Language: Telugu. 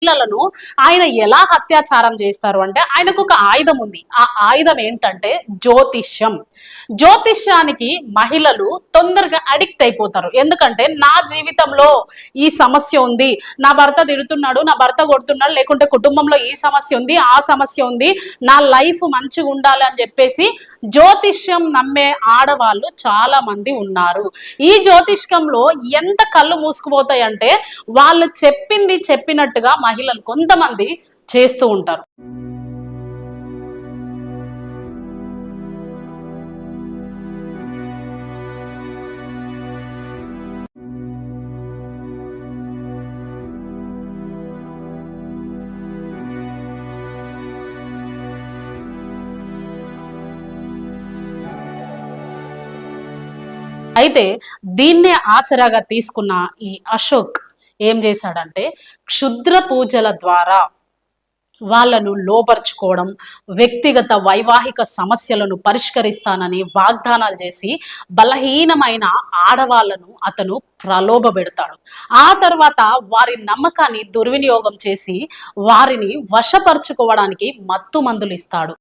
పిల్లలను ఆయన ఎలా అత్యాచారం చేస్తారు అంటే ఆయనకు ఒక ఆయుధం ఉంది. ఆ ఆయుధం ఏంటంటే జ్యోతిష్యం. జ్యోతిష్యానికి మహిళలు తొందరగా అడిక్ట్ అయిపోతారు. ఎందుకంటే నా జీవితంలో ఈ సమస్య ఉంది, నా భర్త తిడుతున్నాడు, నా భర్త కొడుతున్నాడు, లేకుంటే కుటుంబంలో ఈ సమస్య ఉంది, ఆ సమస్య ఉంది, నా లైఫ్ మంచిగా ఉండాలి అని చెప్పేసి జ్యోతిష్యం నమ్మే ఆడవాళ్ళు చాలా మంది ఉన్నారు. ఈ జ్యోతిష్కంలో ఎంత కళ్ళు మూసుకుపోతాయి అంటే వాళ్ళు చెప్పింది చెప్పినట్టుగా మహిళలు కొంతమంది చేస్తూ ఉంటారు. అయితే దీన్నే ఆసరాగా తీసుకున్న ఈ అశోక్ ఏం చేశాడంటే క్షుద్ర పూజల ద్వారా వాళ్ళను లోపరుచుకోవడం, వ్యక్తిగత వైవాహిక సమస్యలను పరిష్కరిస్తానని వాగ్దానాలు చేసి బలహీనమైన ఆడవాళ్లను అతను ప్రలోభపెడతాడు. ఆ తర్వాత వారి నమ్మకాన్ని దుర్వినియోగం చేసి వారిని వశపరుచుకోవడానికి మత్తు మందులు ఇస్తాడు.